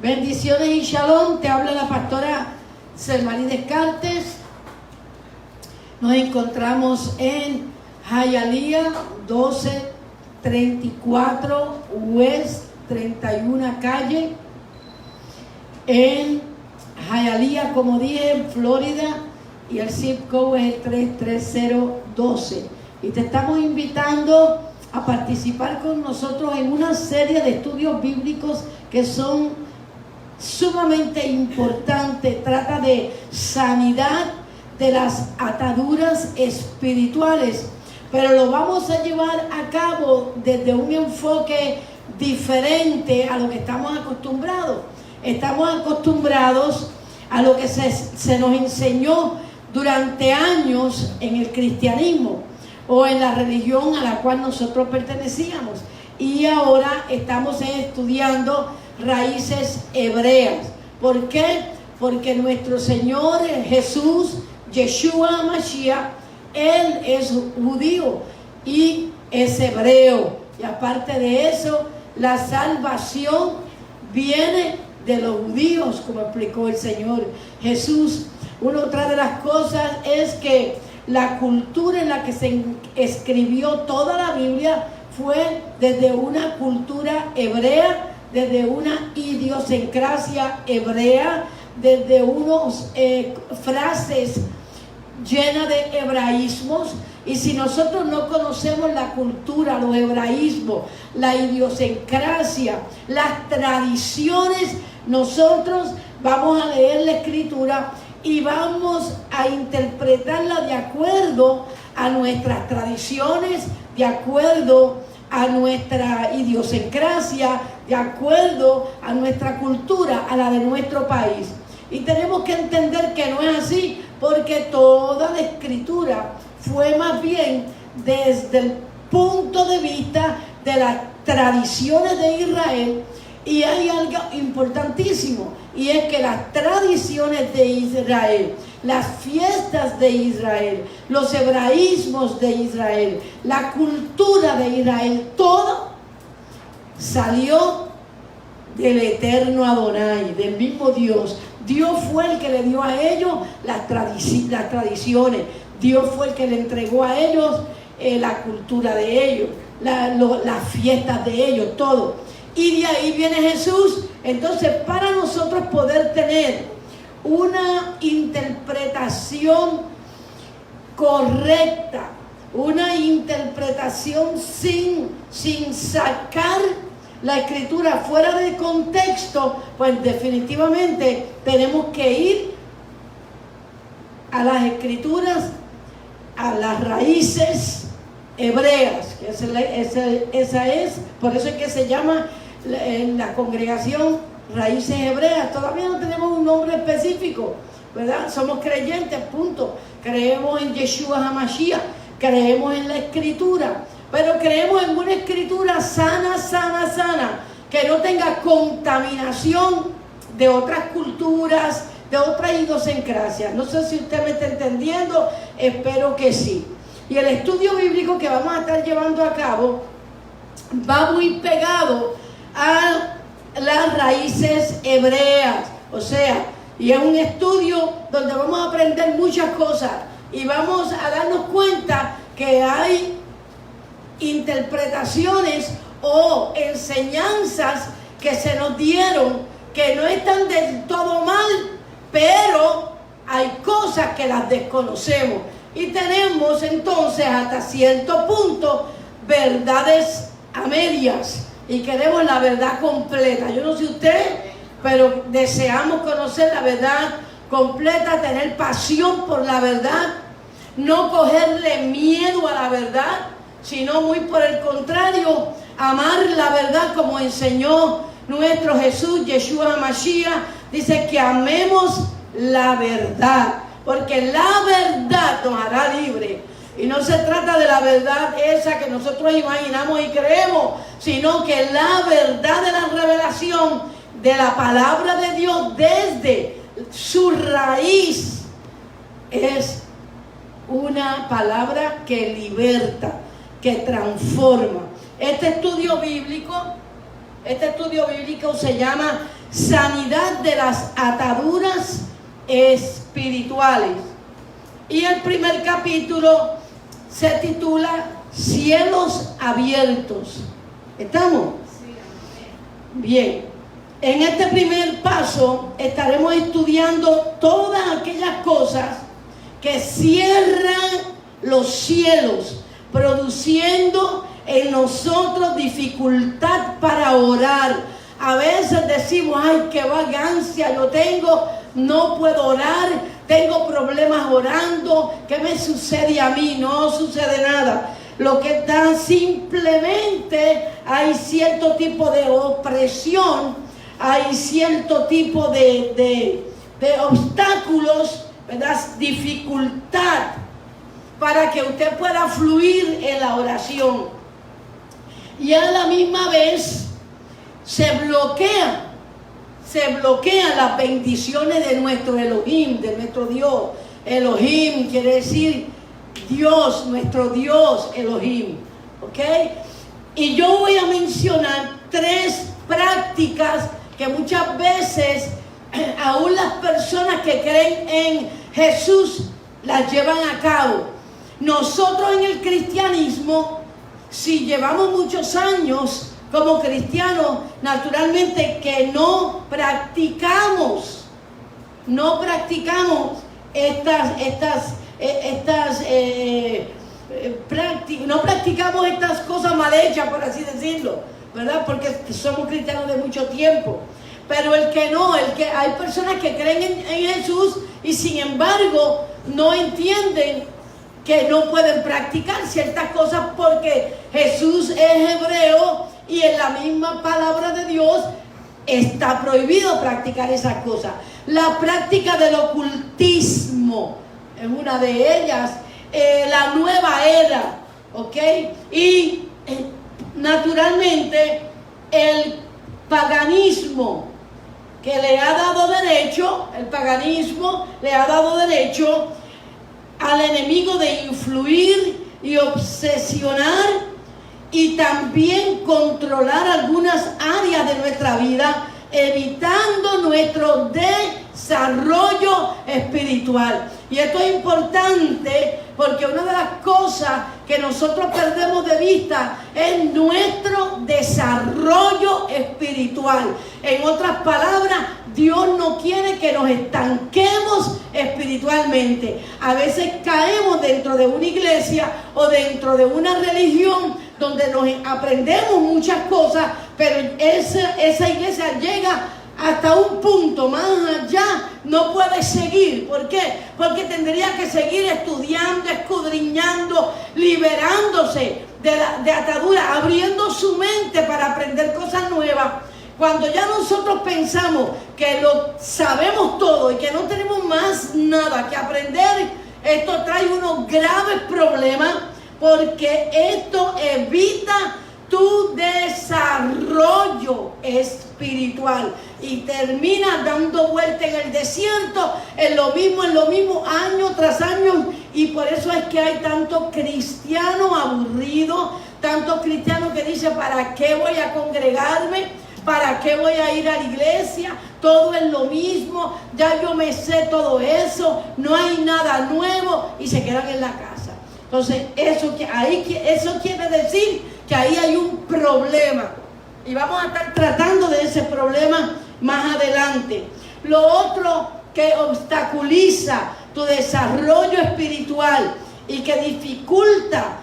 Bendiciones y shalom, te habla la pastora Selmarí Descartes. Nos encontramos en Hialeah 1234 West 31 calle, en Hialeah, como dije, en Florida, y el zip code es el 33012. Y te estamos invitando a participar con nosotros en una serie de estudios bíblicos que son sumamente importantes. Trata de sanidad de las ataduras espirituales, pero lo vamos a llevar a cabo desde un enfoque diferente a lo que estamos acostumbrados. Estamos acostumbrados a lo que se nos enseñó durante años en el cristianismo o en la religión a la cual nosotros pertenecíamos, y ahora estamos estudiando raíces hebreas. ¿Por qué? Porque nuestro Señor Jesús, Yeshua Mashiach, Él es judío y es hebreo, y aparte de eso, la salvación viene de los judíos, como explicó el Señor Jesús. Otra de las cosas es que la cultura en la que se escribió toda la Biblia fue desde una cultura hebrea, desde una idiosincrasia hebrea, desde unos frases llenas de hebraísmos. Y si nosotros no conocemos la cultura, los hebraísmos, la idiosincrasia, las tradiciones, nosotros vamos a leer la escritura y vamos a interpretarla de acuerdo a nuestras tradiciones, de acuerdo a nuestra idiosincrasia, de acuerdo a nuestra cultura, a la de nuestro país. Y tenemos que entender que no es así, porque toda la escritura fue más bien desde el punto de vista de las tradiciones de Israel. Y hay algo importantísimo, y es que las tradiciones de Israel, las fiestas de Israel, los hebraísmos de Israel, la cultura de Israel, todo salió del eterno Adonai, del mismo Dios. Dios fue el que le dio a ellos las tradiciones. Dios fue el que le entregó a ellos la cultura de ellos, las fiestas de ellos, todo. Y de ahí viene Jesús. Entonces, para nosotros poder tener una interpretación correcta, una interpretación sin sacar la escritura fuera de contexto, pues definitivamente tenemos que ir a las escrituras, a las raíces hebreas. Esa es, por eso es que se llama la congregación Raíces Hebreas. Todavía no tenemos un nombre específico, ¿verdad? Somos creyentes, punto. Creemos en Yeshua HaMashiach, creemos en la escritura, pero creemos en una escritura sana, que no tenga contaminación de otras culturas, de otras idiosincrasias. No sé si usted me está entendiendo, espero que sí. Y el estudio bíblico que vamos a estar llevando a cabo va muy pegado a las raíces hebreas. O sea, y es un estudio donde vamos a aprender muchas cosas y vamos a darnos cuenta que hay interpretaciones o enseñanzas que se nos dieron que no están del todo mal, pero hay cosas que las desconocemos. Y tenemos entonces hasta cierto punto verdades a medias y queremos la verdad completa. Yo no sé usted, pero deseamos conocer la verdad completa, tener pasión por la verdad, no cogerle miedo a la verdad, sino muy por el contrario, amar la verdad como enseñó nuestro Jesús, Yeshua HaMashiach. Dice que amemos la verdad, porque la verdad nos hará libre. Y no se trata de la verdad esa que nosotros imaginamos y creemos, sino que la verdad de la revelación de la palabra de Dios desde su raíz es una palabra que liberta, que transforma. Este estudio bíblico se llama sanidad de las ataduras espirituales. Y el primer capítulo se titula Cielos Abiertos. ¿Estamos? Bien. En este primer paso estaremos estudiando todas aquellas cosas que cierran los cielos, produciendo en nosotros dificultad para orar. A veces decimos, ay, qué vagancia yo tengo, no puedo orar, tengo problemas orando, ¿qué me sucede a mí? No sucede nada. Lo que está simplemente hay cierto tipo de opresión, hay cierto tipo de obstáculos, ¿verdad? Dificultad para que usted pueda fluir en la oración. Y a la misma vez se bloquean las bendiciones de nuestro Elohim, de nuestro Dios. Elohim quiere decir Dios, nuestro Dios Elohim. ¿Ok? Y yo voy a mencionar 3 prácticas que muchas veces aún las personas que creen en Jesús las llevan a cabo. Nosotros en el cristianismo, si llevamos muchos años como cristianos, naturalmente que no practicamos no practicamos estas cosas mal hechas, por así decirlo, ¿verdad? Porque somos cristianos de mucho tiempo. Pero hay personas que creen en Jesús y sin embargo no entienden que no pueden practicar ciertas cosas porque Jesús es hebreo y en la misma palabra de Dios está prohibido practicar esas cosas. La práctica del ocultismo es una de ellas, la nueva era, ¿ok? Y naturalmente el paganismo que le ha dado derecho, al enemigo de influir y obsesionar y también controlar algunas áreas de nuestra vida, evitando nuestro desarrollo espiritual. Y esto es importante porque una de las cosas que nosotros perdemos de vista es nuestro desarrollo espiritual. En otras palabras, Dios no quiere que nos estanquemos espiritualmente. A veces caemos dentro de una iglesia o dentro de una religión donde nos aprendemos muchas cosas, pero esa iglesia llega hasta un punto, más allá no puede seguir. ¿Por qué? Porque tendría que seguir estudiando, escudriñando, liberándose de ataduras, abriendo su mente para aprender cosas nuevas. Cuando ya nosotros pensamos que lo sabemos todo y que no tenemos más nada que aprender, esto trae unos graves problemas, porque esto evita tu desarrollo espiritual y terminas dando vuelta en el desierto, en lo mismo, año tras año. Y por eso es que hay tantos cristianos aburridos, tantos cristianos que dicen, ¿para qué voy a congregarme? ¿Para qué voy a ir a la iglesia? Todo es lo mismo, ya yo me sé todo eso, no hay nada nuevo, y se quedan en la casa. Entonces, eso quiere decir que ahí hay un problema. Y vamos a estar tratando de ese problema más adelante. Lo otro que obstaculiza tu desarrollo espiritual y que dificulta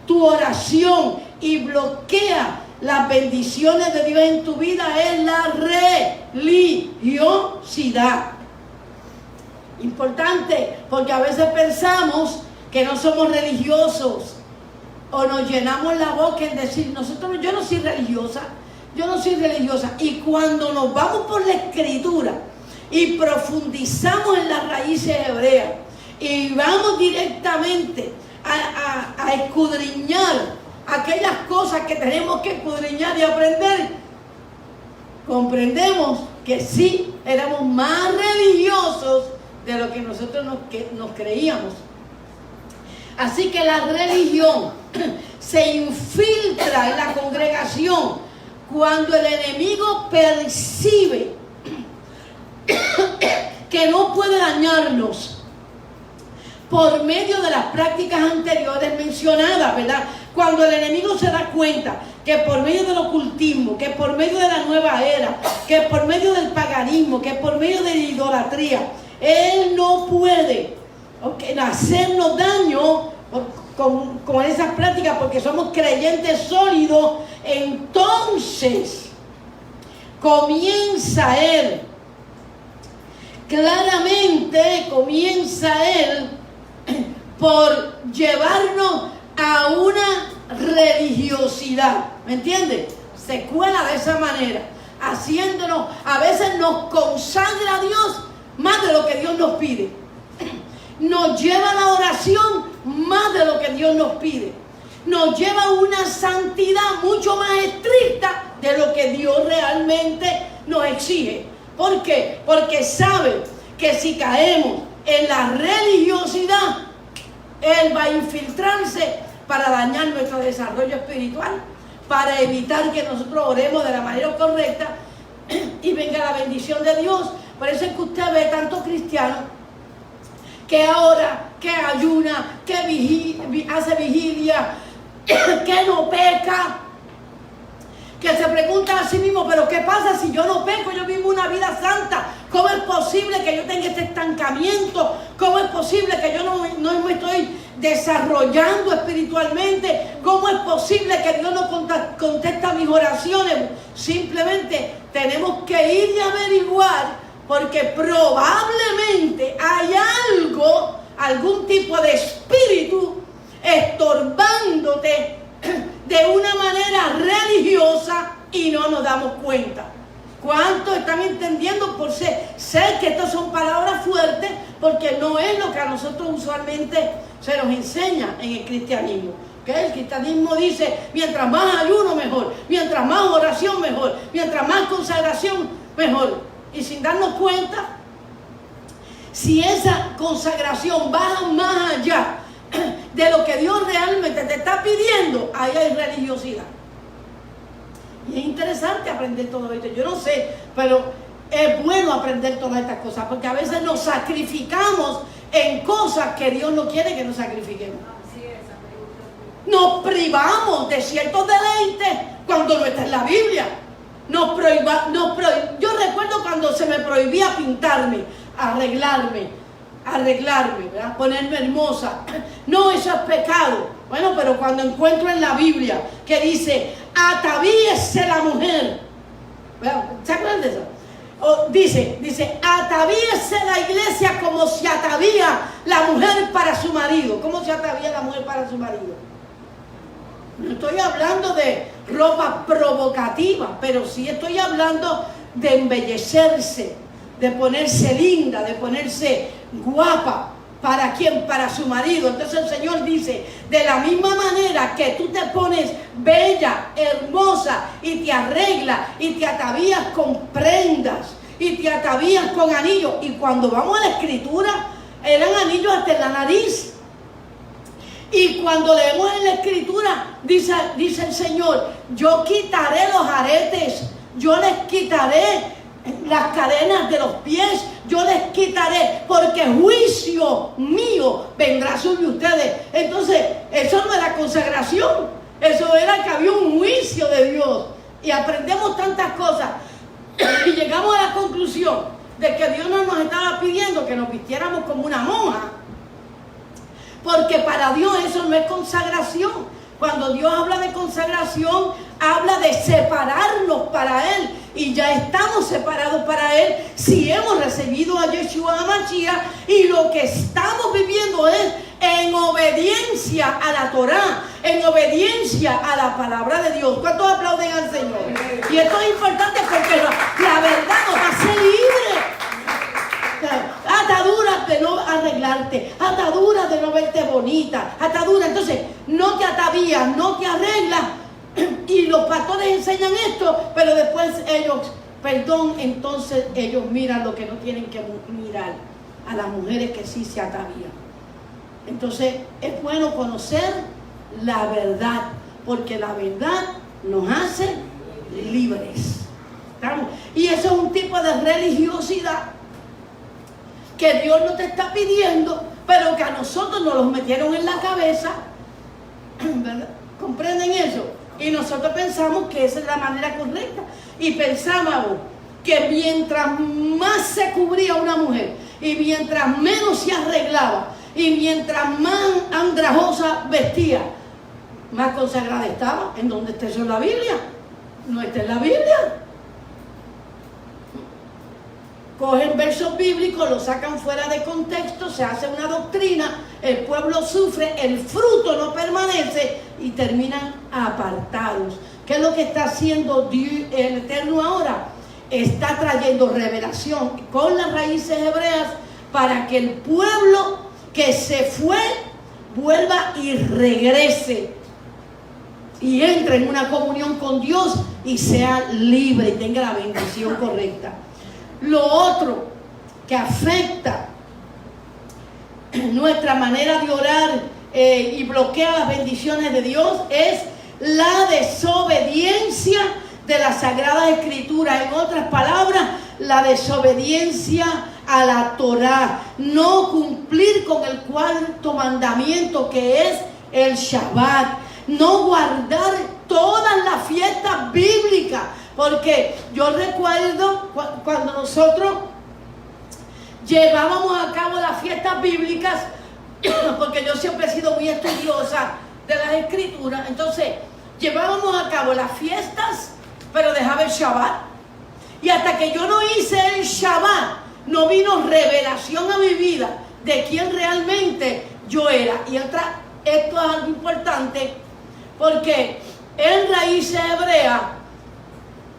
tu oración y bloquea las bendiciones de Dios en tu vida es la religiosidad. Importante, porque a veces pensamos que no somos religiosos o nos llenamos la boca en decir, yo no soy religiosa. Y cuando nos vamos por la escritura y profundizamos en las raíces hebreas y vamos directamente a escudriñar aquellas cosas que tenemos que escudriñar y aprender, comprendemos que sí éramos más religiosos de lo que nosotros nos creíamos. Así que la religión se infiltra en la congregación cuando el enemigo percibe que no puede dañarnos por medio de las prácticas anteriores mencionadas, ¿verdad? Cuando el enemigo se da cuenta que por medio del ocultismo, que por medio de la nueva era, que por medio del paganismo, que por medio de la idolatría, él no puede hacernos daño con esas prácticas, porque somos creyentes sólidos. Entonces comienza él, claramente comienza él por llevarnos a una religiosidad, ¿me entiendes? Se cuela de esa manera, haciéndonos, a veces nos consagra a Dios más de lo que Dios nos pide, nos lleva a la oración más de lo que Dios nos pide, nos lleva a una santidad mucho más estricta de lo que Dios realmente nos exige. ¿Por qué? Porque sabe que si caemos en la religiosidad, Él va a infiltrarse para dañar nuestro desarrollo espiritual, para evitar que nosotros oremos de la manera correcta y venga la bendición de Dios. Por eso es que usted ve tantos cristianos que ora, que ayuna, que hace vigilia, que no peca, que se pregunta a sí mismo, pero ¿qué pasa si yo no peco? Yo vivo una vida santa. ¿Cómo es posible que yo tenga este estancamiento? ¿Cómo es posible que yo no me estoy desarrollando espiritualmente? ¿Cómo es posible que Dios no contesta mis oraciones? Simplemente tenemos que ir y averiguar, porque probablemente hay algún tipo de espíritu estorbándote de una manera religiosa y no nos damos cuenta. ¿Cuántos están entendiendo? Por sé que estas son palabras fuertes, porque no es lo que a nosotros usualmente se nos enseña en el cristianismo. ¿Okay? El cristianismo dice, mientras más ayuno mejor, mientras más oración mejor, mientras más consagración mejor. Y sin darnos cuenta, si esa consagración va más allá de lo que Dios realmente te está pidiendo, ahí hay religiosidad. Y es interesante aprender todo esto. Yo no sé, pero es bueno aprender todas estas cosas, porque a veces nos sacrificamos en cosas que Dios no quiere que nos sacrifiquemos. Nos privamos de ciertos deleites cuando no está en la Biblia. Yo recuerdo cuando se me prohibía pintarme, arreglarme, ¿verdad? Ponerme hermosa. No, eso es pecado. Bueno, pero cuando encuentro en la Biblia que dice, atavíese la mujer, ¿verdad? ¿Se acuerdan de eso? Dice, atavíese la iglesia como se atavía la mujer para su marido. ¿Cómo se atavía la mujer para su marido? No estoy hablando de ropa provocativa, pero sí estoy hablando de embellecerse, de ponerse linda, de ponerse guapa. ¿Para quién? Para su marido. Entonces el Señor dice, de la misma manera que tú te pones bella, hermosa, y te arreglas, y te atavías con prendas, y te atavías con anillos. Y cuando vamos a la Escritura, eran anillos hasta en la nariz. Y cuando leemos en la Escritura, dice el Señor, yo quitaré los aretes, yo les quitaré las cadenas de los pies, yo les quitaré, porque juicio mío vendrá sobre ustedes. Entonces, eso no era consagración, eso era que había un juicio de Dios. Y aprendemos tantas cosas y llegamos a la conclusión de que Dios no nos estaba pidiendo que nos vistiéramos como una monja, porque para Dios eso no es consagración. Cuando Dios habla de consagración, habla de separarnos para Él. Y ya estamos separados para Él si hemos recibido a Yeshua HaMashiach. Y lo que estamos viviendo es en obediencia a la Torá, en obediencia a la palabra de Dios. ¿Cuántos aplauden al Señor? Y esto es importante porque la verdad nos hace libres. Ataduras de no arreglarte, ataduras de no verte bonita, ataduras. Entonces, no te atavías, no te arreglas. Y los pastores enseñan esto, pero después entonces ellos miran lo que no tienen que mirar, a las mujeres que sí se atavían. Entonces, es bueno conocer la verdad, porque la verdad nos hace libres. ¿Estamos? Y eso es un tipo de religiosidad. que Dios no te está pidiendo, pero que a nosotros nos los metieron en la cabeza, ¿verdad? ¿Comprenden eso? Y nosotros pensamos que esa es la manera correcta. Y pensábamos que mientras más se cubría una mujer, y mientras menos se arreglaba, y mientras más andrajosa vestía, más consagrada estaba. ¿En dónde está eso en la Biblia? No está en la Biblia. Cogen versos bíblicos, los sacan fuera de contexto, se hace una doctrina, el pueblo sufre, el fruto no permanece y terminan apartados. ¿Qué es lo que está haciendo Dios, el Eterno, ahora? Está trayendo revelación con las raíces hebreas para que el pueblo que se fue vuelva y regrese y entre en una comunión con Dios y sea libre y tenga la bendición correcta. Lo otro que afecta nuestra manera de orar y bloquea las bendiciones de Dios es la desobediencia de las Sagradas Escrituras. En otras palabras, la desobediencia a la Torá. No cumplir con el cuarto mandamiento, que es el Shabbat. No guardar todas las fiestas bíblicas. Porque yo recuerdo cuando nosotros llevábamos a cabo las fiestas bíblicas, porque yo siempre he sido muy estudiosa de las Escrituras, entonces llevábamos a cabo las fiestas, pero dejaba el Shabbat. Y hasta que yo no hice el Shabbat, no vino revelación a mi vida de quién realmente yo era. Y esto es algo importante, porque en raíces hebreas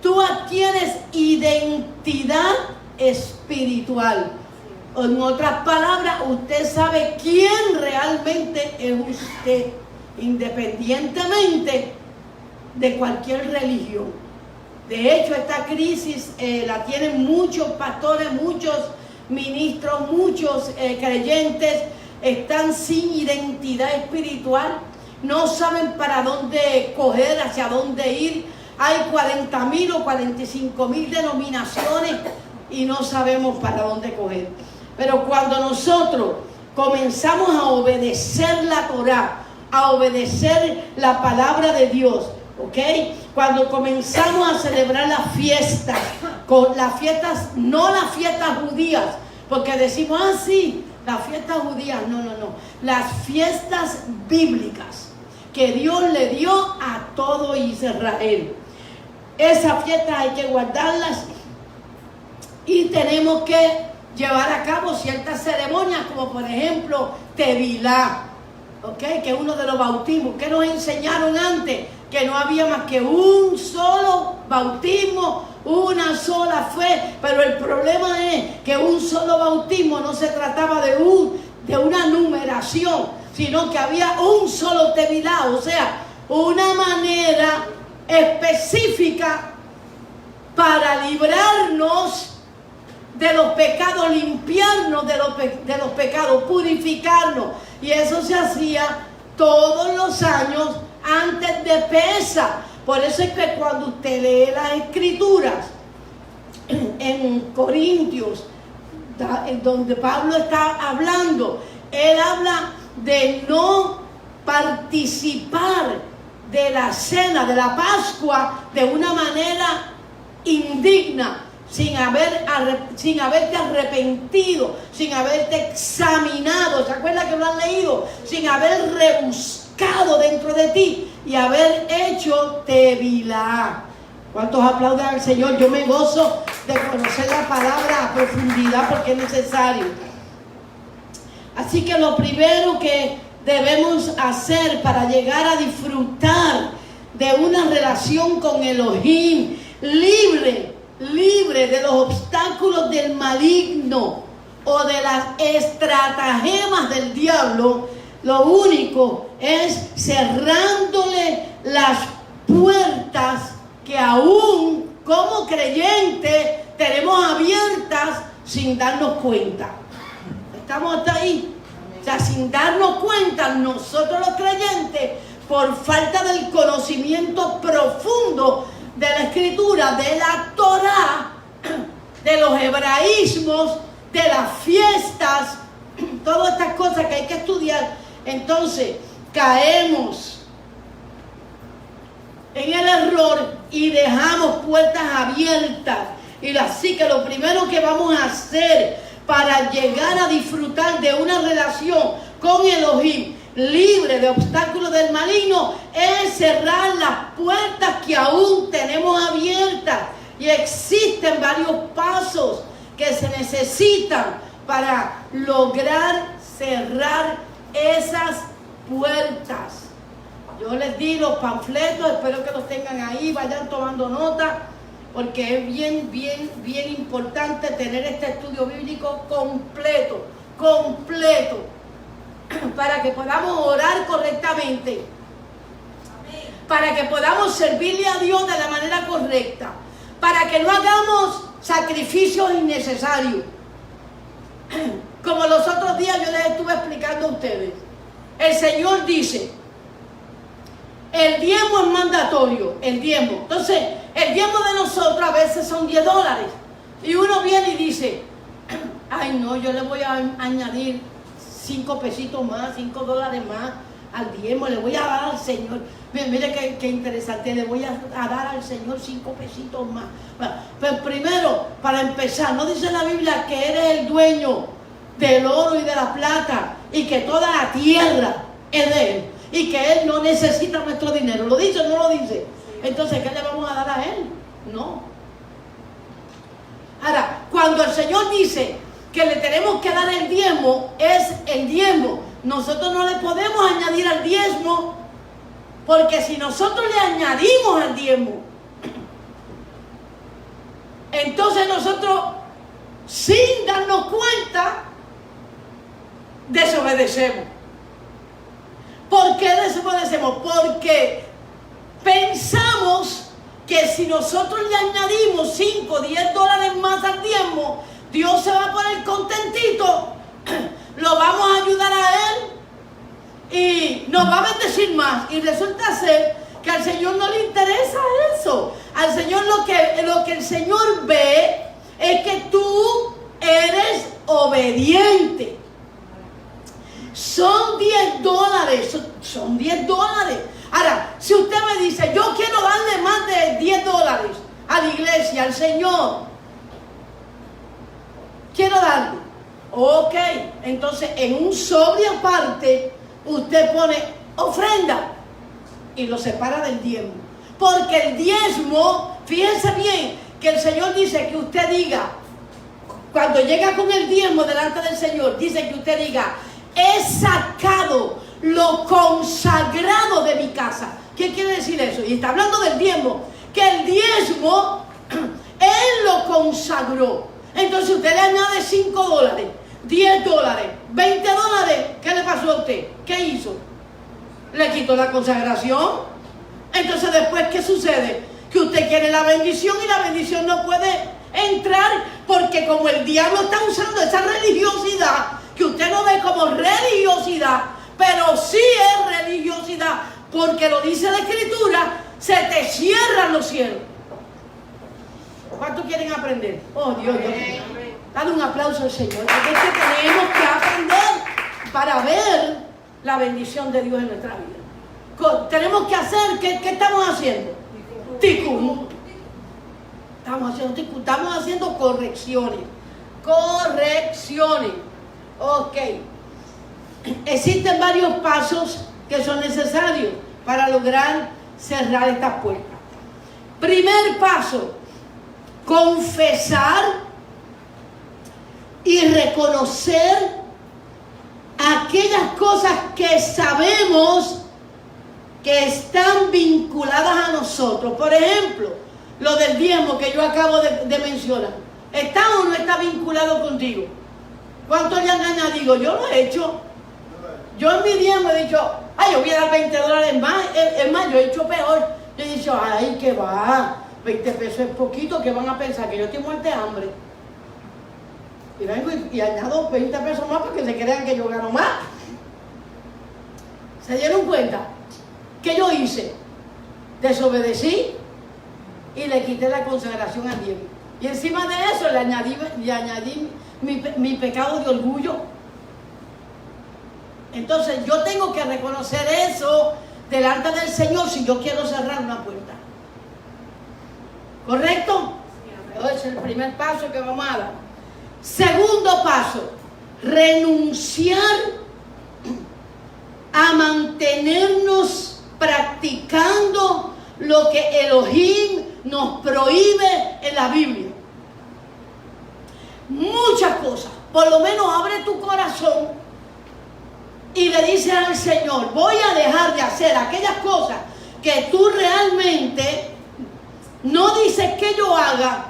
tú adquieres identidad espiritual. En otras palabras, usted sabe quién realmente es usted, independientemente de cualquier religión. De hecho, esta crisis la tienen muchos pastores, muchos ministros, muchos creyentes, están sin identidad espiritual, no saben para dónde coger, hacia dónde ir. Hay 40,000 o 45,000 denominaciones y no sabemos para dónde coger. Pero cuando nosotros comenzamos a obedecer la Torá, a obedecer la palabra de Dios, ¿ok? Cuando comenzamos a celebrar las fiestas, no las fiestas judías, porque decimos, sí, las fiestas judías, no, las fiestas bíblicas que Dios le dio a todo Israel. Esas fiestas hay que guardarlas y tenemos que llevar a cabo ciertas ceremonias, como por ejemplo Tevilá, ¿okay? Que es uno de los bautismos que nos enseñaron antes, que no había más que un solo bautismo, una sola fe. Pero el problema es que un solo bautismo no se trataba de una numeración, sino que había un solo Tevilá, o sea, una manera específica para librarnos de los pecados, limpiarnos de los pecados, purificarnos. Y eso se hacía todos los años antes de Pesaj. Por eso es que cuando usted lee las Escrituras en Corintios, donde Pablo está hablando, él habla de no participar de la cena, de la Pascua, de una manera indigna, sin haberte arrepentido, sin haberte examinado. ¿Se acuerdan que lo han leído? Sin haber rebuscado dentro de ti y haber hecho Tevilá. ¿Cuántos aplauden al Señor? Yo me gozo de conocer la palabra a profundidad porque es necesario. Así que lo primero que debemos hacer para llegar a disfrutar de una relación con Elohim libre de los obstáculos del maligno o de las estratagemas del diablo, lo único es cerrándole las puertas que aún como creyentes tenemos abiertas sin darnos cuenta. ¿Estamos hasta ahí? O sea, sin darnos cuenta, nosotros los creyentes, por falta del conocimiento profundo de la Escritura, de la Torá, de los hebraísmos, de las fiestas, todas estas cosas que hay que estudiar, entonces caemos en el error y dejamos puertas abiertas. Y así que lo primero que vamos a hacer para llegar a disfrutar de una relación con Elohim libre de obstáculos del maligno es cerrar las puertas que aún tenemos abiertas. Y existen varios pasos que se necesitan para lograr cerrar esas puertas. Yo les di los panfletos, espero que los tengan ahí, vayan tomando nota, porque es bien importante tener este estudio bíblico completo, para que podamos orar correctamente, para que podamos servirle a Dios de la manera correcta, para que no hagamos sacrificios innecesarios. Como los otros días yo les estuve explicando a ustedes, el Señor dice, el diezmo es mandatorio, el diezmo. Entonces, el diezmo de nosotros a veces son $10. Y uno viene y dice, ay no, yo le voy a añadir 5 pesitos más, $5 más al diezmo, le voy a dar al Señor. Mire qué interesante, le voy a dar al Señor 5 pesitos más. Pero primero, para empezar, ¿no dice la Biblia que eres el dueño del oro y de la plata y que toda la tierra es de Él y que Él no necesita nuestro dinero? ¿Lo dice o no lo dice? Entonces, ¿qué le vamos a dar a Él? No. Ahora, cuando el Señor dice que le tenemos que dar el diezmo, es el diezmo. Nosotros no le podemos añadir al diezmo, porque si nosotros le añadimos al diezmo, entonces nosotros, sin darnos cuenta, desobedecemos. ¿Por qué desobedecemos? Porque pensamos que si nosotros le añadimos 5, $10 más al diezmo, Dios se va a poner contentito, lo vamos a ayudar a Él y nos va a bendecir más. Y resulta ser que al Señor no le interesa eso. Al Señor lo que el Señor ve es que tú eres obediente. Son $10, son $10. Ahora, si usted me dice, yo quiero darle más de $10 a la iglesia, al Señor, quiero darle. Ok, entonces en un sobre aparte, usted pone ofrenda y lo separa del diezmo. Porque el diezmo, fíjense bien, que el Señor dice que usted diga, cuando llega con el diezmo delante del Señor, dice que usted diga, he sacado lo consagrado de mi casa. ¿Qué quiere decir eso? Y está hablando del diezmo, que el diezmo, Él lo consagró. Entonces usted le añade $5, $10, $20, ¿qué le pasó a usted? ¿Qué hizo? Le quitó la consagración. Entonces después, ¿qué sucede? Que usted quiere la bendición y la bendición no puede entrar, porque como el diablo está usando esa religiosidad, que usted no ve como religiosidad, pero sí es religiosidad, porque lo dice la Escritura, se te cierran los cielos. ¿Cuántos quieren aprender? Oh, Dios. Dale un aplauso al Señor, porque es que tenemos que aprender para ver la bendición de Dios en nuestra vida. Tenemos que hacer, ¿qué estamos haciendo? Tikkun. Estamos haciendo tikkun, estamos haciendo correcciones. Ok. Existen varios pasos que son necesarios para lograr cerrar estas puertas. Primer paso, confesar y reconocer aquellas cosas que sabemos que están vinculadas a nosotros. Por ejemplo, lo del diezmo que yo acabo de mencionar. ¿Está o no está vinculado contigo? ¿Cuánto le han añadido? Yo lo he hecho. Yo en mi diezmo he dicho, ay, yo voy a dar $20 más. Es más, yo he hecho peor. Yo he dicho, ay, que va, 20 pesos es poquito, que van a pensar que yo estoy muerta de hambre. Y vengo y añado 20 pesos más para que se crean que yo gano más. ¿Se dieron cuenta? ¿Qué yo hice? Desobedecí y le quité la consagración al diezmo. Y encima de eso le añadí mi pecado de orgullo. Entonces yo tengo que reconocer eso delante del Señor si yo quiero cerrar una puerta. ¿Correcto? Ese es el primer paso que vamos a dar. Segundo paso, renunciar a mantenernos practicando lo que Elohim nos prohíbe en la Biblia. Muchas cosas. Por lo menos abre tu corazón y le dices al Señor: voy a dejar de hacer aquellas cosas que tú realmente no dices que yo haga,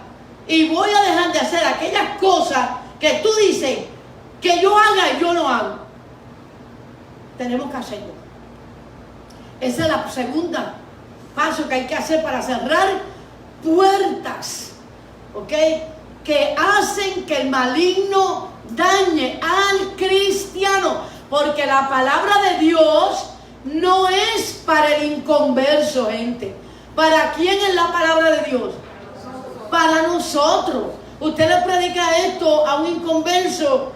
y voy a dejar de hacer aquellas cosas que tú dices que yo haga y yo no hago. Tenemos que hacerlo. Esa es la segunda paso que hay que hacer para cerrar puertas, ¿ok?, que hacen que el maligno dañe al cristiano, porque la palabra de Dios no es para el inconverso, gente. ¿Para quién es la palabra de Dios? Para nosotros. Usted le predica esto a un inconverso,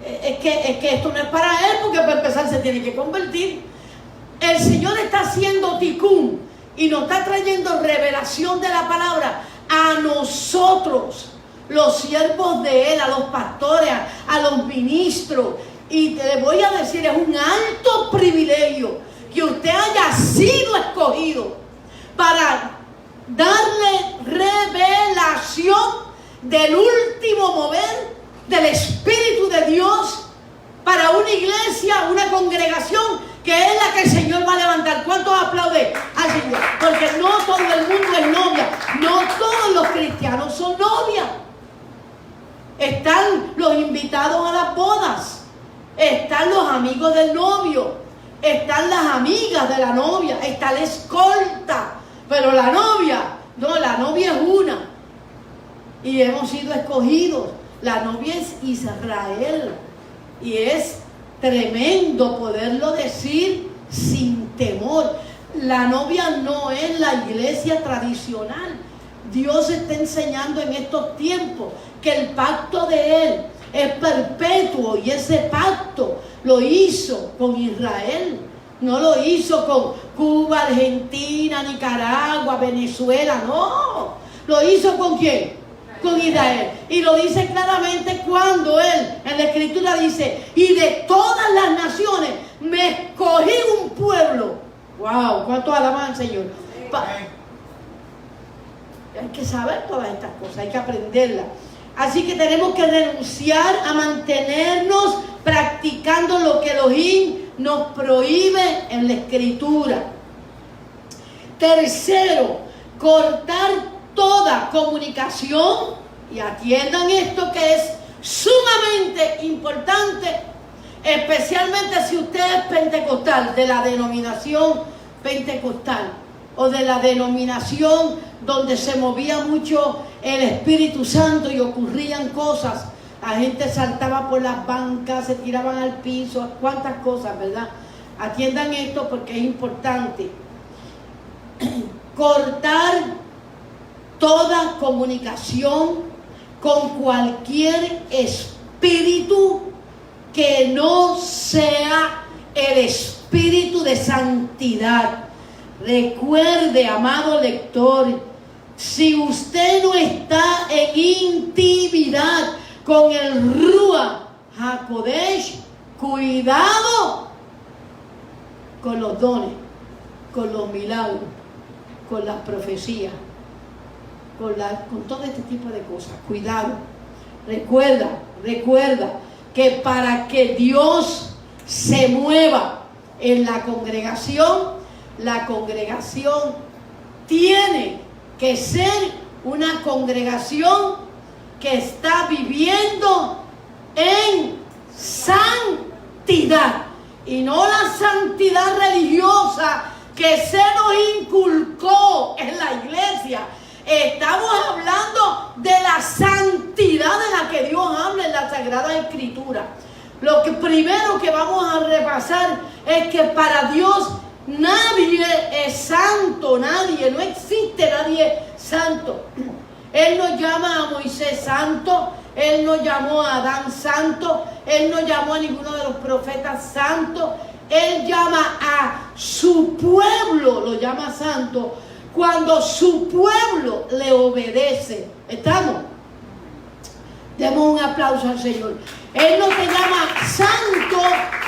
es que esto no es para él, porque para empezar se tiene que convertir. El Señor está haciendo ticún y nos está trayendo revelación de la palabra a nosotros, los siervos de Él, a los pastores, a los ministros. Y te voy a decir, es un alto privilegio que usted haya sido escogido para darle revelación del último mover del Espíritu de Dios para una iglesia, una congregación que es la que el Señor va a levantar. ¿Cuántos aplauden al Señor? Porque no todo el mundo es novia, no todos los cristianos son novias. Están los invitados a las bodas, están los amigos del novio, están las amigas de la novia, está la escolta, pero la novia, no, la novia es una. Y hemos sido escogidos. La novia es Israel. Y es tremendo poderlo decir sin temor. La novia no es la iglesia tradicional. Dios está enseñando en estos tiempos que el pacto de Él es perpetuo, y ese pacto lo hizo con Israel. No lo hizo con Cuba, Argentina, Nicaragua, Venezuela, no. Lo hizo ¿con quién? Con Israel. Y lo dice claramente cuando Él en la Escritura dice: y de todas las naciones me escogí un pueblo. Wow, ¿cuánto alaban al Señor? Hay que saber todas estas cosas, hay que aprenderlas. Así que tenemos que renunciar a mantenernos practicando lo que Elohim nos prohíbe en la Escritura. Tercero, cortar toda comunicación, y atiendan esto que es sumamente importante, especialmente si usted es pentecostal, de la denominación pentecostal, o de la denominación donde se movía mucho el Espíritu Santo y ocurrían cosas. La gente saltaba por las bancas, se tiraban al piso, cuántas cosas, ¿verdad? Atiendan esto porque es importante. Cortar toda comunicación con cualquier espíritu que no sea el espíritu de santidad. Recuerde, amado lector, si usted no está en intimidad con el Ruach HaKodesh, cuidado con los dones, con los milagros, con las profecías, con todo este tipo de cosas. Cuidado. Recuerda que para que Dios se mueva en la congregación tiene que ser una congregación que está viviendo en santidad, y no la santidad religiosa que se nos inculcó en la iglesia. Estamos hablando de la santidad de la que Dios habla en la Sagrada Escritura. Lo que primero que vamos a repasar es que para Dios nadie es santo, nadie, no existe nadie santo. Él no llama a Moisés santo, Él no llamó a Adán santo, Él no llamó a ninguno de los profetas santos. Él llama a su pueblo, lo llama santo, cuando su pueblo le obedece. ¿Estamos? Demos un aplauso al Señor. Él no te llama santo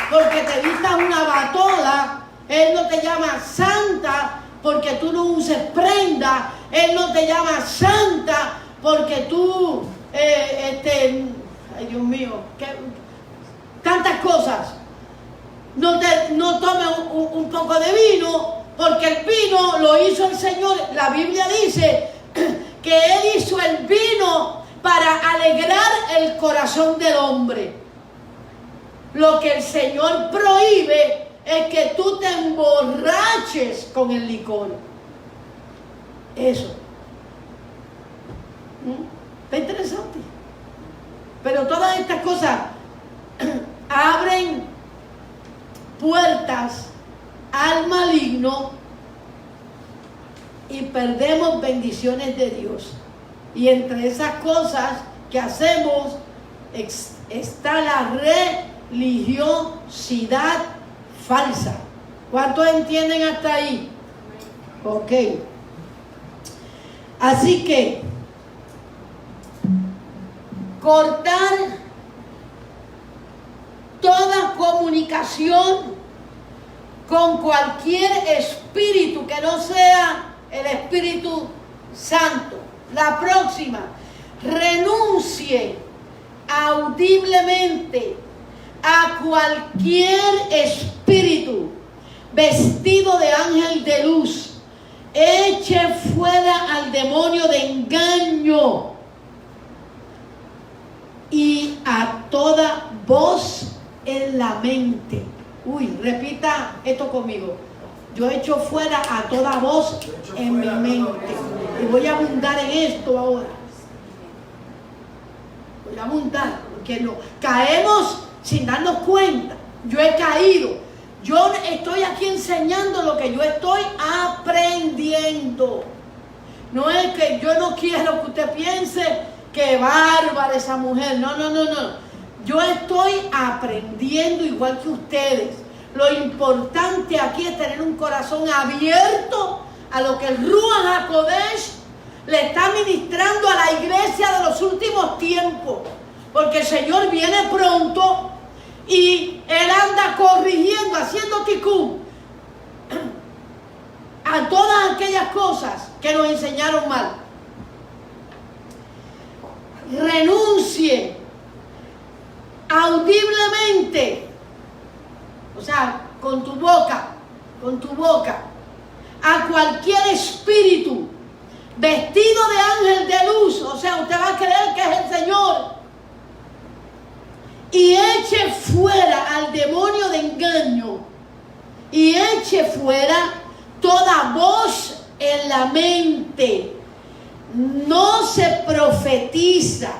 porque te vistas una batola. Él no te llama santa porque tú no uses prenda. Él no te llama santa porque tú, ay Dios mío, tantas cosas. No tomes un poco de vino, porque el vino lo hizo el Señor. La Biblia dice que Él hizo el vino para alegrar el corazón del hombre. Lo que el Señor prohíbe es que tú te emborraches con el licor. Eso. Está interesante. Pero todas estas cosas abren puertas al maligno y perdemos bendiciones de Dios. Y entre esas cosas que hacemos está la religiosidad falsa. ¿Cuántos entienden hasta ahí? Ok. Así que cortar toda comunicación con cualquier espíritu que no sea el Espíritu Santo. La próxima, renuncie audiblemente a cualquier espíritu vestido de ángel de luz. Eche fuera al demonio de engaño y a toda voz en la mente. Uy, repita esto conmigo. Yo echo fuera a toda voz en mi mente. Y voy a abundar en esto ahora. Voy a abundar, porque no caemos sin darnos cuenta. Yo he caído. Yo estoy aquí enseñando lo que yo estoy aprendiendo. No es que yo no quiero que usted piense que bárbara esa mujer. No. Yo estoy aprendiendo igual que ustedes. Lo importante aquí es tener un corazón abierto a lo que el Ruach HaKodesh le está ministrando a la iglesia de los últimos tiempos. Porque el Señor viene pronto y Él anda corrigiendo, haciendo tikkun a todas aquellas cosas que nos enseñaron mal. Renuncie audiblemente, o sea, con tu boca, a cualquier espíritu vestido de ángel de luz, o sea, usted va a creer que es el Señor, y eche fuera al demonio de engaño, y eche fuera toda voz en la mente. No se profetiza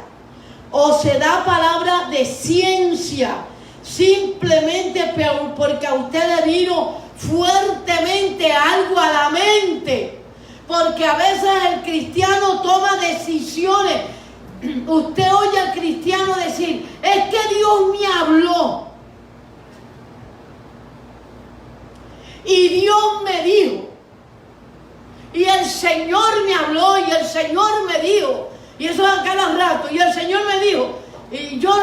o se da palabra de ciencia simplemente porque a usted le vino fuertemente algo a la mente, porque a veces el cristiano toma decisiones. Usted oye al cristiano decir: es que Dios me habló y Dios me dijo, y el Señor me habló y el Señor me dijo, y eso a cada rato, y el Señor me dijo. Y yo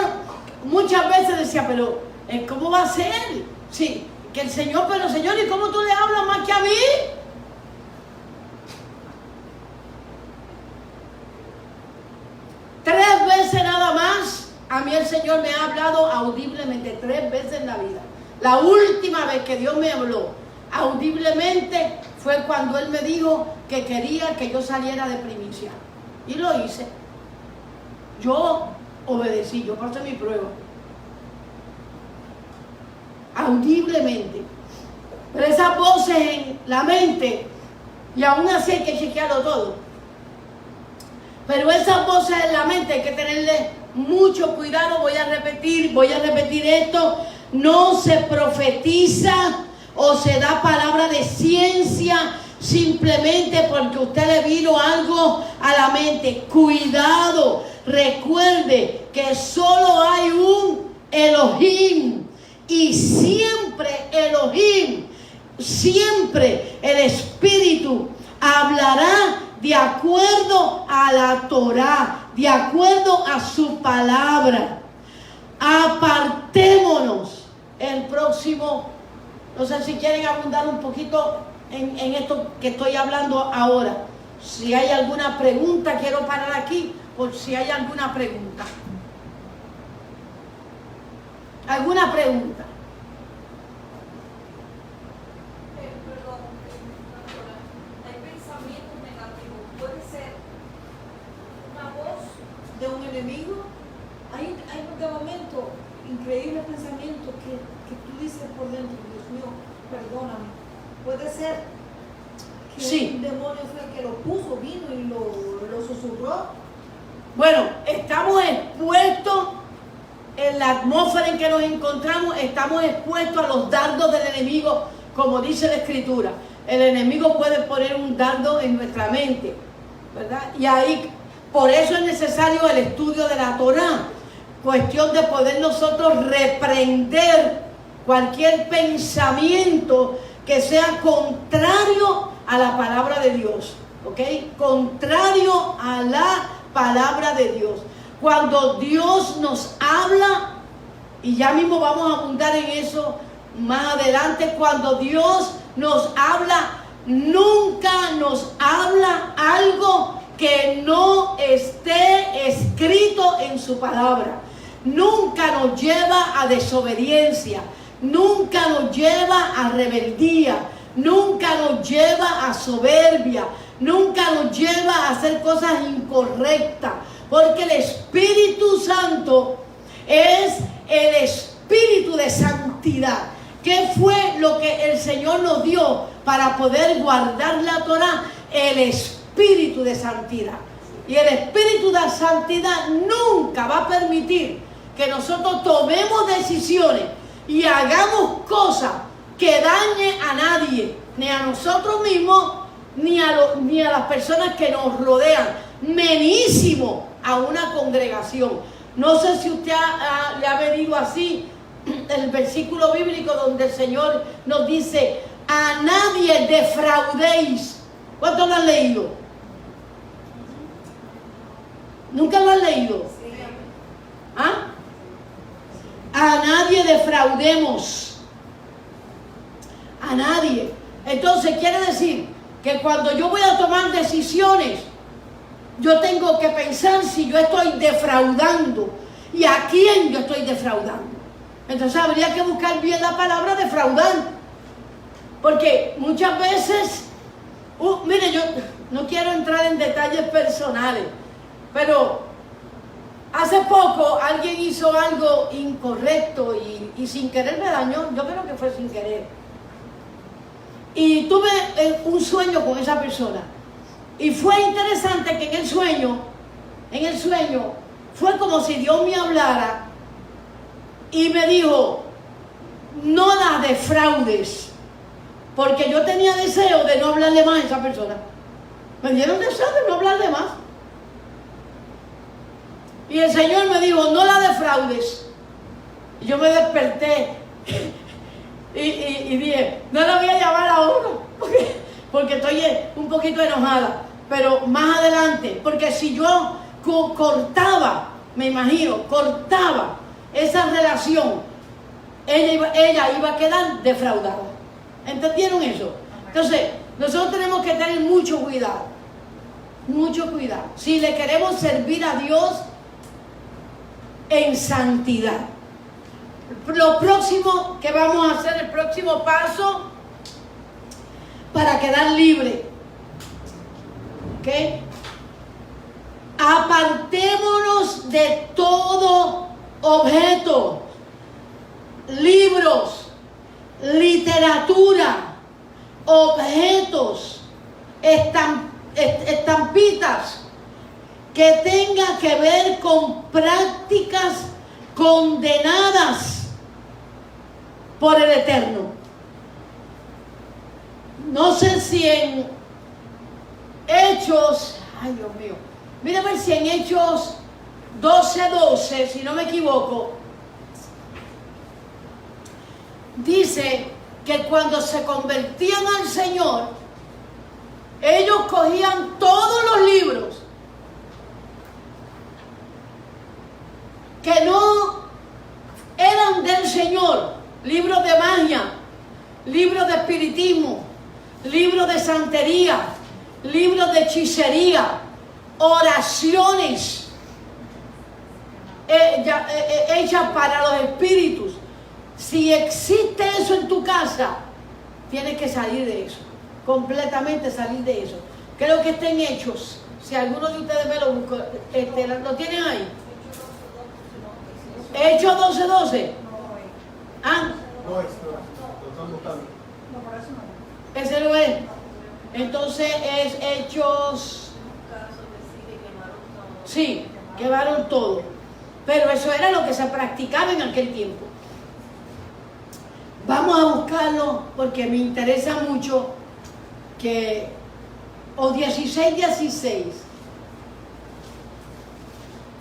muchas veces decía: pero ¿cómo va a ser? Sí, que el Señor, pero Señor, ¿y cómo tú le hablas más que a mí? Tres veces nada más a mí el Señor me ha hablado audiblemente, 3 veces en la vida. La última vez que Dios me habló audiblemente fue cuando Él me dijo que quería que yo saliera de primicia. Y lo hice. Yo obedecí, yo pasé mi prueba. Audiblemente. Pero esas voces en la mente, y aún así hay que chequearlo todo. Pero esas voces en la mente hay que tenerle mucho cuidado. Voy a repetir esto. No se profetiza o se da palabra de ciencia simplemente porque a usted le vino algo a la mente. Cuidado, recuerde que solo hay un Elohim, y siempre Elohim, siempre el Espíritu hablará de acuerdo a la Torá, de acuerdo a su palabra. Apartémonos. El próximo, no sé si quieren abundar un poquito en esto que estoy hablando ahora. Si hay alguna pregunta, quiero parar aquí por si hay alguna pregunta. ¿Alguna pregunta? Perdón, doctora. Hay pensamientos negativos. ¿Puede ser una voz de un enemigo? Hay de momento increíbles pensamientos que tú dices por dentro, Dios mío, perdóname. Puede ser que Sí. un demonio fue el que lo puso, vino y lo susurró. Bueno, estamos expuestos en la atmósfera en que nos encontramos, estamos expuestos a los dardos del enemigo, como dice la Escritura. El enemigo puede poner un dardo en nuestra mente, ¿verdad? Y ahí, por eso es necesario el estudio de la Torá, cuestión de poder nosotros reprender cualquier pensamiento que sea contrario a la palabra de Dios, ¿ok? Contrario a la palabra de Dios. Cuando Dios nos habla, y ya mismo vamos a abundar en eso más adelante, cuando Dios nos habla, nunca nos habla algo que no esté escrito en su palabra. Nunca nos lleva a desobediencia, nunca nos lleva a rebeldía, nunca nos lleva a soberbia, nunca nos lleva a hacer cosas incorrectas, porque el Espíritu Santo es el Espíritu de santidad. ¿Qué fue lo que el Señor nos dio para poder guardar la Torá? El Espíritu de santidad. Y el Espíritu de santidad nunca va a permitir que nosotros tomemos decisiones y hagamos cosas que dañen a nadie, ni a nosotros mismos, ni a las personas que nos rodean, menísimo a una congregación. No sé si usted le ha venido así el versículo bíblico donde el Señor nos dice: a nadie defraudéis. ¿Cuántos lo han leído? ¿Nunca lo han leído? ¿Ah? A nadie defraudemos. A nadie. Entonces quiere decir que cuando yo voy a tomar decisiones, yo tengo que pensar si yo estoy defraudando y a quién yo estoy defraudando. Entonces habría que buscar bien la palabra defraudar, porque muchas veces, mire, yo no quiero entrar en detalles personales, pero hace poco alguien hizo algo incorrecto y sin querer me dañó. Yo creo que fue sin querer. Y tuve un sueño con esa persona. Y fue interesante que en el sueño fue como si Dios me hablara y me dijo: no la defraudes. Porque yo tenía deseo de no hablarle más a esa persona. Me dieron deseo de no hablarle más. Y el Señor me dijo: no la defraudes. Y yo me desperté y dije: no la voy a llamar ahora, porque estoy un poquito enojada. Pero más adelante, porque si yo cortaba, me imagino, cortaba esa relación, ella iba a quedar defraudada. ¿Entendieron eso? Entonces, nosotros tenemos que tener mucho cuidado. Mucho cuidado. Si le queremos servir a Dios en santidad. Lo próximo que vamos a hacer, el próximo paso para quedar libre. ¿Ok? Apartémonos de todo objeto, libros, literatura, objetos, estampitas que tengan que ver con prácticas condenadas por el Eterno. no sé si en Hechos, ay Dios mío, mira a ver si en Hechos 12:12, si no me equivoco, dice que cuando se convertían al Señor, ellos cogían todos los libros que no eran del Señor, libros de magia, libros de espiritismo, libros de santería, libros de hechicería, oraciones hechas para los espíritus. Si existe eso en tu casa, tienes que salir de eso, completamente salir de eso. Creo que está en Hechos. Si alguno de ustedes me lo busca, ¿lo tienen ahí? Hechos 12:12. Ah, No, lo están buscando. No, por eso no. ese lo es. Entonces es Hechos. Sí, quemaron todo. Pero eso era lo que se practicaba en aquel tiempo. Vamos a buscarlo porque me interesa mucho que, o 16:16.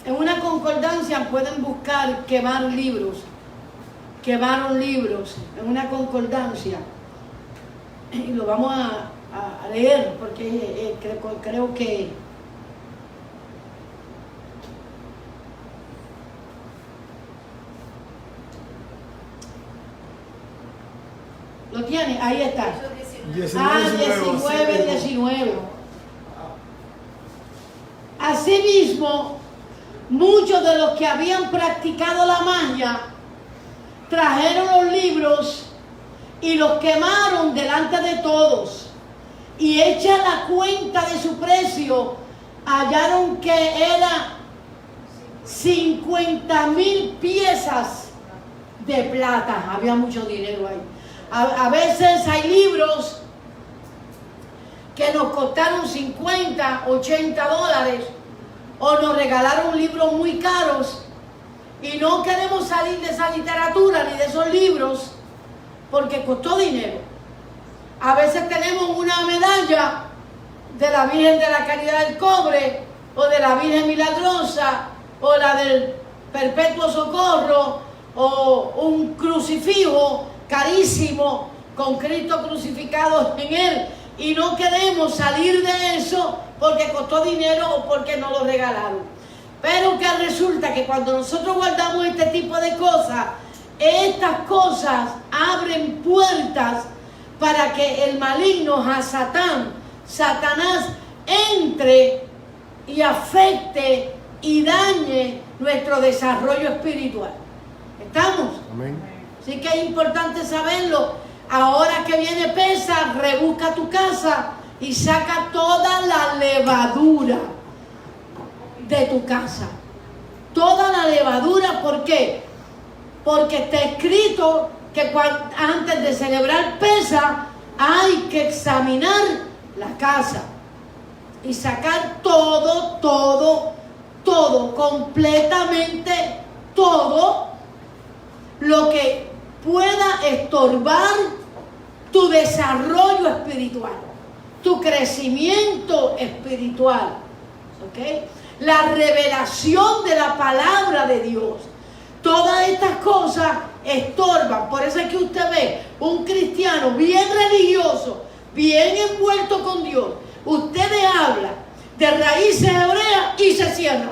En una concordancia pueden buscar quemaron libros en una concordancia. Y lo vamos a leer porque creo que ¿lo tiene? Ahí está. 19. Asimismo, muchos de los que habían practicado la magia trajeron los libros y los quemaron delante de todos. Y hecha la cuenta de su precio, hallaron que era 50,000 piezas de plata. Había mucho dinero ahí. A veces hay libros que nos costaron 50, 80 dólares, o nos regalaron libros muy caros y no queremos salir de esa literatura ni de esos libros porque costó dinero. A veces tenemos una medalla de la Virgen de la Caridad del Cobre, o de la Virgen Milagrosa, o la del Perpetuo Socorro, o un crucifijo carísimo con Cristo crucificado en él, y no queremos salir de eso porque costó dinero o porque nos lo regalaron. Pero que resulta que cuando nosotros guardamos este tipo de cosas, estas cosas abren puertas para que el maligno, Satanás, entre y afecte y dañe nuestro desarrollo espiritual. ¿Estamos? Amén. Así que es importante saberlo. Ahora que viene Pesaj, rebusca tu casa y saca toda la levadura de tu casa. Toda la levadura, ¿por qué? Porque está escrito que antes de celebrar Pesaj hay que examinar la casa y sacar todo, completamente todo lo que pueda estorbar tu desarrollo espiritual, tu crecimiento espiritual, ¿ok? La revelación de la palabra de Dios. Todas estas cosas estorban. Por eso es que usted ve un cristiano bien religioso, bien envuelto con Dios. Usted le habla de raíces hebreas y se cierra.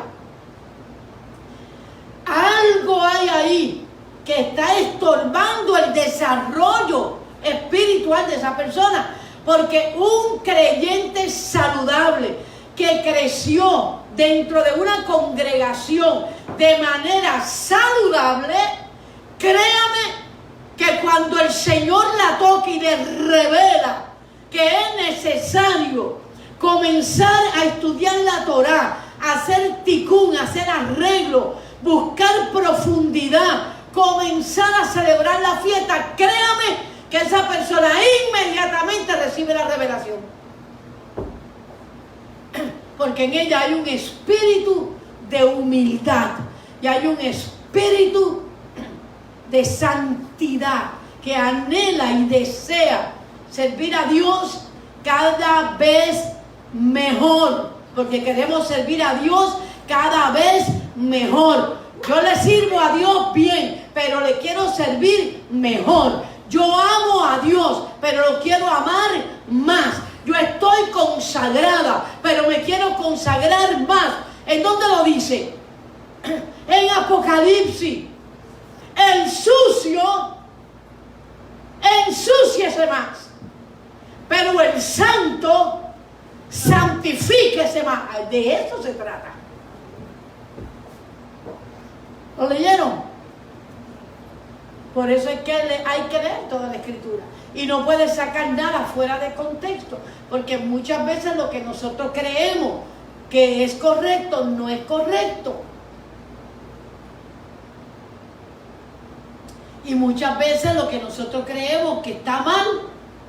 Algo hay ahí que está estorbando el desarrollo espiritual de esa persona. Porque un creyente saludable que creció dentro de una congregación de manera saludable, créame que cuando el Señor la toca y le revela que es necesario comenzar a estudiar la Torá, hacer tikkun, hacer arreglo, buscar profundidad, comenzar a celebrar la fiesta, créame que esa persona inmediatamente recibe la revelación. Porque en ella hay un espíritu de humildad y hay un espíritu de santidad que anhela y desea servir a Dios cada vez mejor, porque queremos servir a Dios cada vez mejor. Yo le sirvo a Dios bien, pero le quiero servir mejor. Yo amo a Dios, pero lo quiero amar más. Yo estoy consagrada, pero me quiero consagrar más. ¿En dónde lo dice? En Apocalipsis. El sucio, ensúciese más. Pero el santo, santifíquese más. De eso se trata. ¿Lo leyeron? Por eso es que hay que leer toda la Escritura. Y no puedes sacar nada fuera de contexto. Porque muchas veces lo que nosotros creemos que es correcto, no es correcto. Y muchas veces lo que nosotros creemos que está mal,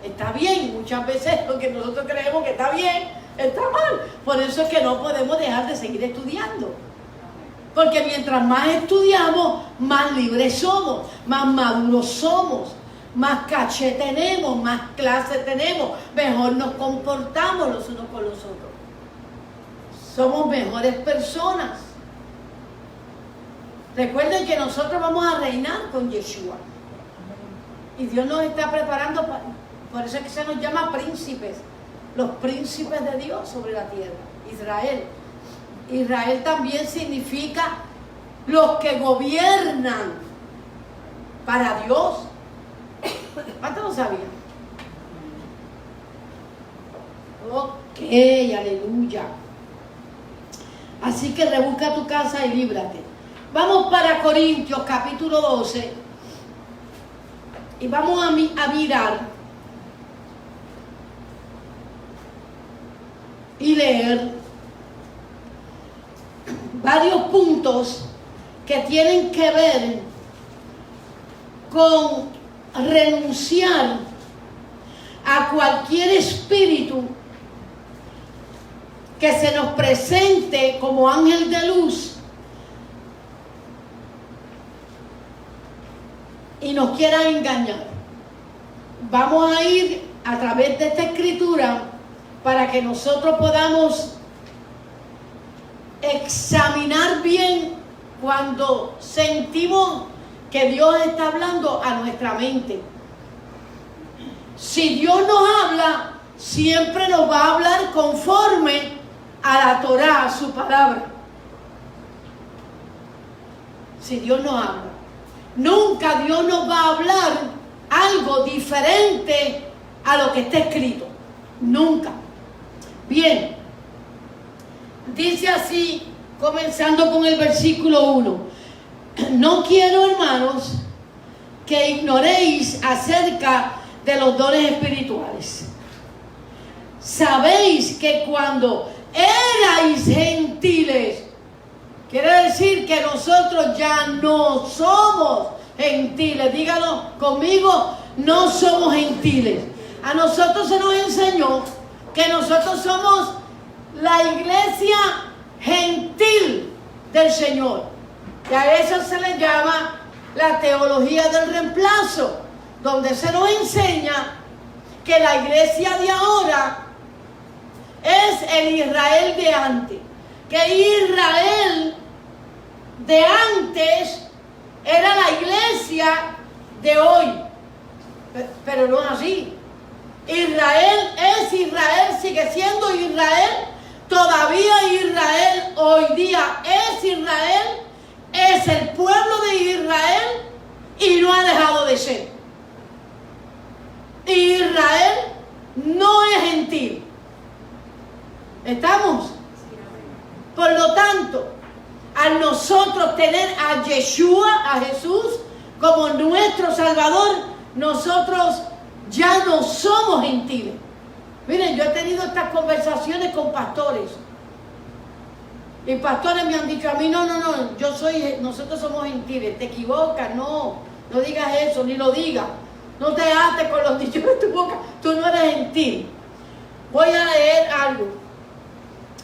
está bien. Y muchas veces lo que nosotros creemos que está bien, está mal. Por eso es que no podemos dejar de seguir estudiando. Porque mientras más estudiamos, más libres somos, más maduros somos, más caché tenemos, más clase tenemos, mejor nos comportamos los unos con los otros. Somos mejores personas. Recuerden que nosotros vamos a reinar con Yeshua. Y Dios nos está preparando, por eso es que se nos llama príncipes, los príncipes de Dios sobre la tierra, Israel. Israel también significa los que gobiernan para Dios. ¿Cuántos lo sabían? Ok, aleluya. Así que rebusca tu casa y líbrate. Vamos para Corintios capítulo 12 y vamos a mirar y leer varios puntos que tienen que ver con renunciar a cualquier espíritu que se nos presente como ángel de luz y nos quiera engañar. Vamos a ir a través de esta escritura para que nosotros podamos examinar bien cuando sentimos que Dios está hablando a nuestra mente. Si Dios nos habla, siempre nos va a hablar conforme a la Torá, a su palabra. Si Dios nos habla, nunca Dios nos va a hablar algo diferente a lo que está escrito. Nunca. Bien. Dice así, comenzando con el versículo 1. No quiero, hermanos, que ignoréis acerca de los dones espirituales. Sabéis que cuando erais gentiles, quiere decir que nosotros ya no somos gentiles. Díganlo conmigo, no somos gentiles. A nosotros se nos enseñó que nosotros somos la iglesia gentil del Señor. Y a eso se le llama la teología del reemplazo, donde se nos enseña que la iglesia de ahora es el Israel de antes. Que Israel de antes era la iglesia de hoy. Pero no es así. Israel es Israel, sigue siendo Israel. Todavía Israel hoy día es Israel, es el pueblo de Israel y no ha dejado de ser. Israel no es gentil. ¿Estamos? Por lo tanto, al nosotros tener a Yeshua, a Jesús, como nuestro Salvador, nosotros ya no somos gentiles. Miren, yo he tenido estas conversaciones con pastores. Y pastores me han dicho a mí, no, nosotros somos gentiles. Te equivocas, no digas eso, ni lo digas. No te ates con los dichos de tu boca. Tú no eres gentil. Voy a leer algo.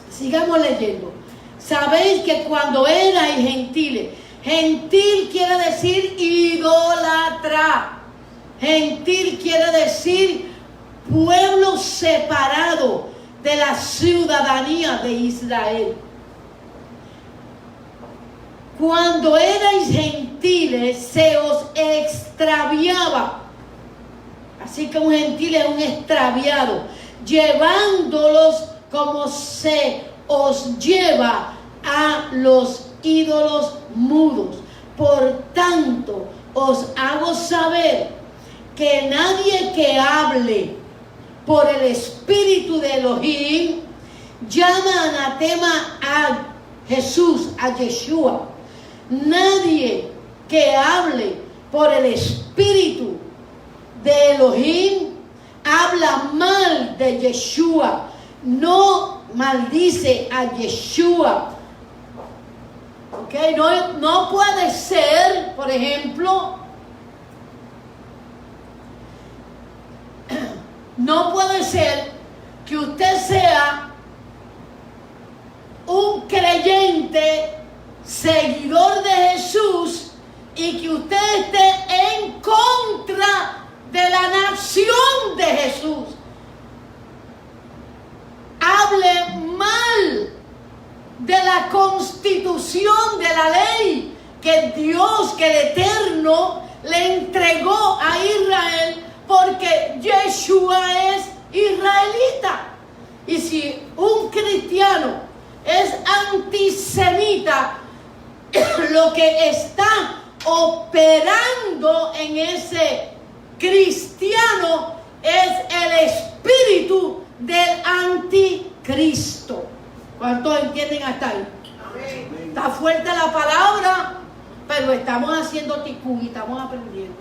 Sigamos leyendo. Sabéis que cuando erais gentiles, gentil quiere decir idólatra. Gentil quiere decir pueblo separado de la ciudadanía de Israel. Cuando erais gentiles, se os extraviaba. Así que un gentil es un extraviado, llevándolos como se os lleva a los ídolos mudos. Por tanto, os hago saber que nadie que hable por el Espíritu de Elohim llama anatema a Jesús, a Yeshua. Nadie que hable por el Espíritu de Elohim habla mal de Yeshua, no maldice a Yeshua. ¿Ok? No puede ser, por ejemplo, no puede ser que usted sea un creyente, seguidor de Jesús, y que usted esté en contra de la nación de Jesús. Hable mal de la constitución, de la ley que Dios, que el Eterno le entregó a Israel, porque Yeshua es israelita. Y si un cristiano es antisemita, lo que está operando en ese cristiano es el espíritu del anticristo. ¿Cuántos entienden hasta ahí? Amén. Está fuerte la palabra, pero estamos haciendo ticún y estamos aprendiendo.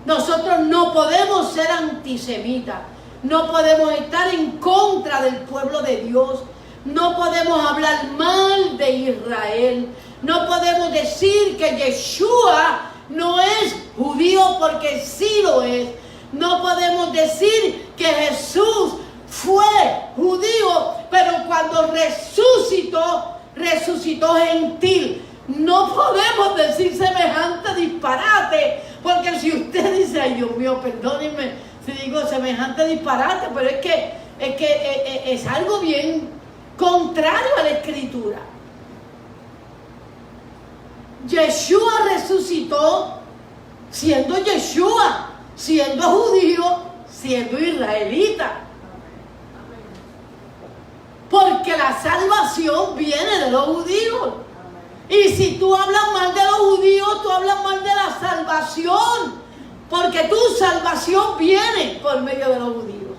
Nosotros no podemos ser antisemitas, no podemos estar en contra del pueblo de Dios, no podemos hablar mal de Israel, no podemos decir que Yeshua no es judío porque sí lo es. No podemos decir que Jesús fue judío, pero cuando resucitó gentil. No podemos decir semejante disparate, porque si usted dice, ay Dios mío, perdónenme si digo semejante disparate, pero es que es algo bien contrario a la Escritura. Yeshua resucitó siendo Yeshua, siendo judío, siendo israelita. Porque la salvación viene de los judíos. Y si tú hablas mal de los judíos, tú hablas mal de la salvación. Porque tu salvación viene por medio de los judíos.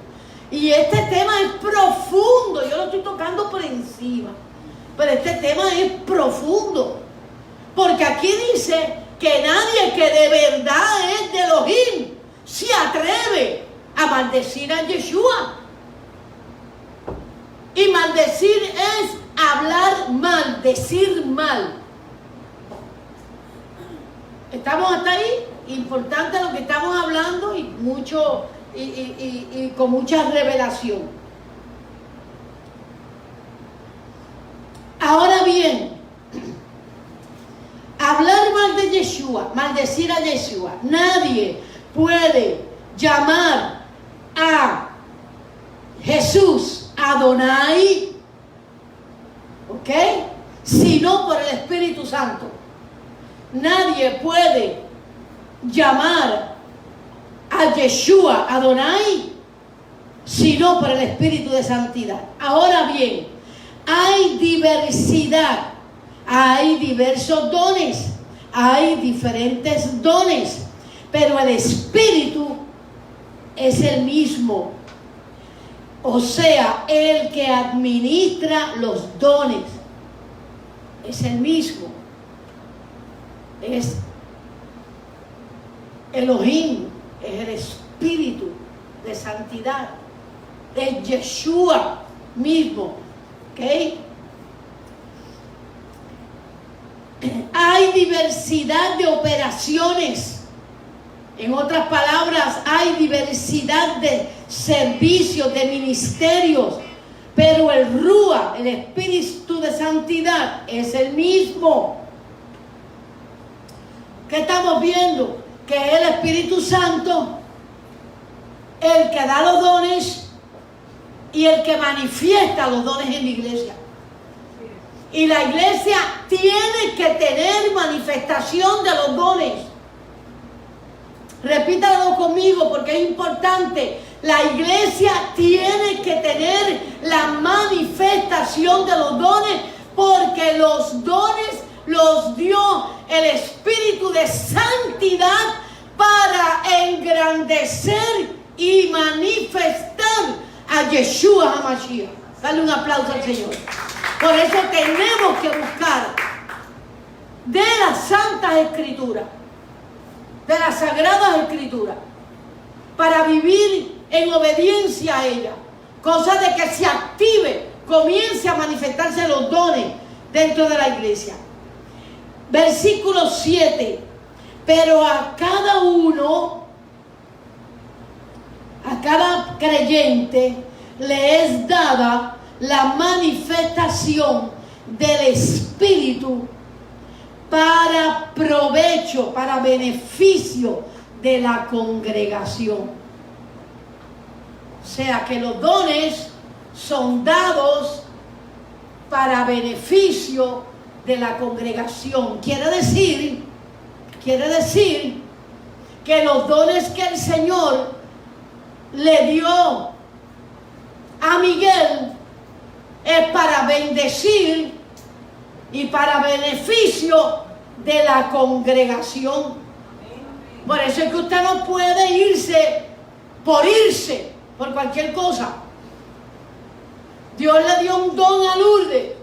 Y este tema es profundo. Yo lo estoy tocando por encima. Pero este tema es profundo. Porque aquí dice que nadie que de verdad es de Elohim se atreve a maldecir a Yeshua. Y maldecir es hablar mal, decir mal. ¿Estamos hasta ahí? Importante lo que estamos hablando y mucho y con mucha revelación. Ahora bien, hablar mal de Yeshua, maldecir a Yeshua. Nadie puede llamar a Jesús Adonai, ¿ok? Sino por el Espíritu Santo. Nadie puede llamar a Yeshua Adonai sino por el Espíritu de Santidad. Ahora bien, hay diversidad, hay diversos dones, hay diferentes dones, pero el Espíritu es el mismo. O sea, el que administra los dones es el mismo. Es Elohim, es el Espíritu de Santidad. Es Yeshua mismo. ¿Ok? Hay diversidad de operaciones. En otras palabras, hay diversidad de servicios, de ministerios, pero el Rúa, el Espíritu de Santidad, es el mismo. ¿Qué estamos viendo? Que es el Espíritu Santo el que da los dones y el que manifiesta los dones en la iglesia. Y la iglesia tiene que tener manifestación de los dones. Repítalo conmigo porque es importante. La iglesia tiene que tener la manifestación de los dones porque los dones los dio el Espíritu de Santidad para engrandecer y manifestar a Yeshua HaMashiach. Dale un aplauso al Señor. Por eso tenemos que buscar de las Santas Escrituras, de las Sagradas Escrituras, para vivir en obediencia a ella. Cosa de que se active, comience a manifestarse los dones dentro de la iglesia. Versículo 7. Pero a cada uno, a cada creyente, le es dada la manifestación del Espíritu para provecho, para beneficio de la congregación. O sea que los dones son dados para beneficio de la congregación. Quiere decir que los dones que el Señor le dio a Miguel es para bendecir y para beneficio de la congregación. Por eso es que usted no puede irse por cualquier cosa. Dios le dio un don a Lourdes.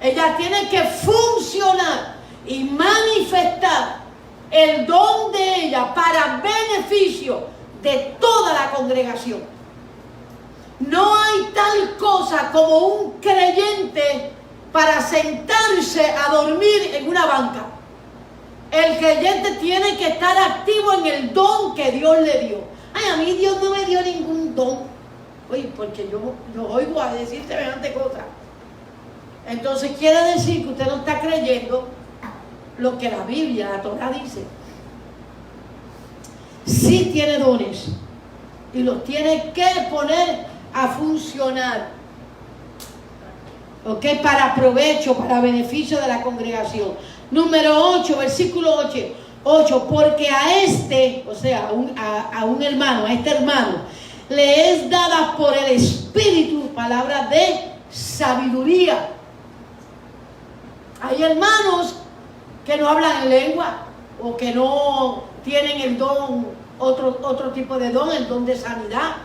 Ella tiene que funcionar y manifestar el don de ella para beneficio de toda la congregación. No hay tal cosa como un creyente para sentarse a dormir en una banca. El creyente tiene que estar activo en el don que Dios le dio. Ay, a mí Dios no me dio ningún don. Oye, porque yo oigo a decir semejante cosa. Entonces quiere decir que usted no está creyendo lo que la Biblia, la Torah dice. Sí tiene dones y los tiene que poner a funcionar, ¿ok? Para provecho, para beneficio de la congregación. Número 8, versículo 8, porque a este, o sea, a un hermano, a este hermano, le es dada por el Espíritu palabra de sabiduría. Hay hermanos que no hablan en lengua o que no tienen el don, otro tipo de don, el don de sanidad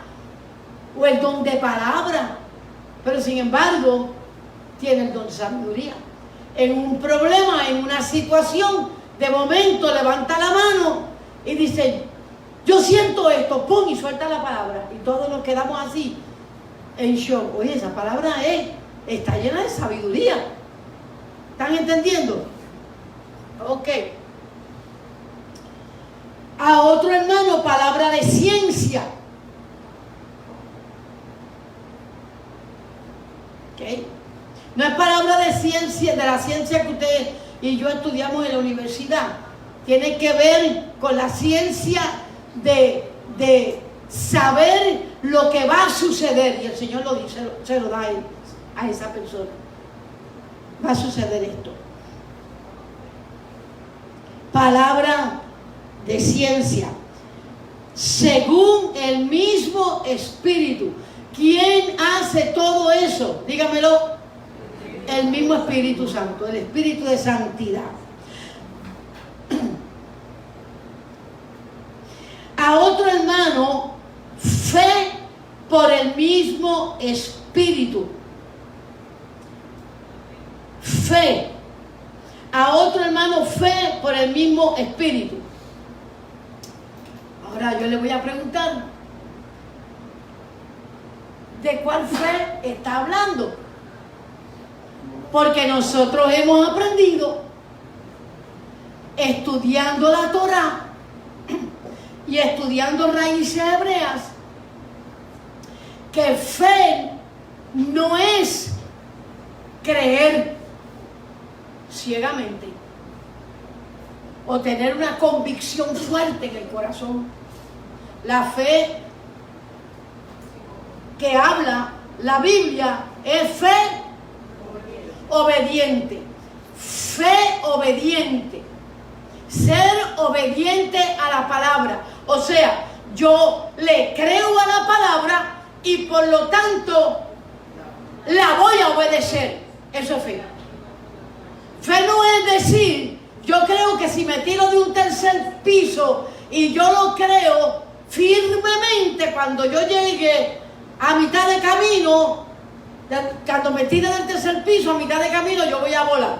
o el don de palabra, pero sin embargo tiene el don de sabiduría. En un problema, en una situación, de momento levanta la mano y dice: yo siento esto, pum, y suelta la palabra, y todos nos quedamos así en shock. Oye, esa palabra está llena de sabiduría. ¿Están entendiendo? Ok. A otro hermano, palabra de ciencia. Ok. No es palabra de ciencia, de la ciencia que usted y yo estudiamos en la universidad. Tiene que ver con la ciencia de saber lo que va a suceder. Y el Señor lo dice, se lo da a esa persona. Va a suceder esto. Palabra de ciencia. Según el mismo Espíritu. ¿Quién hace todo eso? Dígamelo. El mismo Espíritu Santo, el Espíritu de santidad. A otro hermano, fe por el mismo Espíritu. Fe. A otro hermano, fe por el mismo Espíritu. Ahora yo le voy a preguntar, ¿de cuál fe está hablando? Porque nosotros hemos aprendido, estudiando la Torah y estudiando raíces hebreas, que fe no es creer ciegamente o tener una convicción fuerte en el corazón. La fe que habla la Biblia es fe obediente. Fe obediente. Ser obediente a la palabra. O sea, yo le creo a la palabra y por lo tanto la voy a obedecer. Eso es fe. Fe no es decir, yo creo que si me tiro de un tercer piso y yo lo creo firmemente, cuando yo llegue a mitad de camino, cuando me tire del tercer piso, a mitad de camino, yo voy a volar.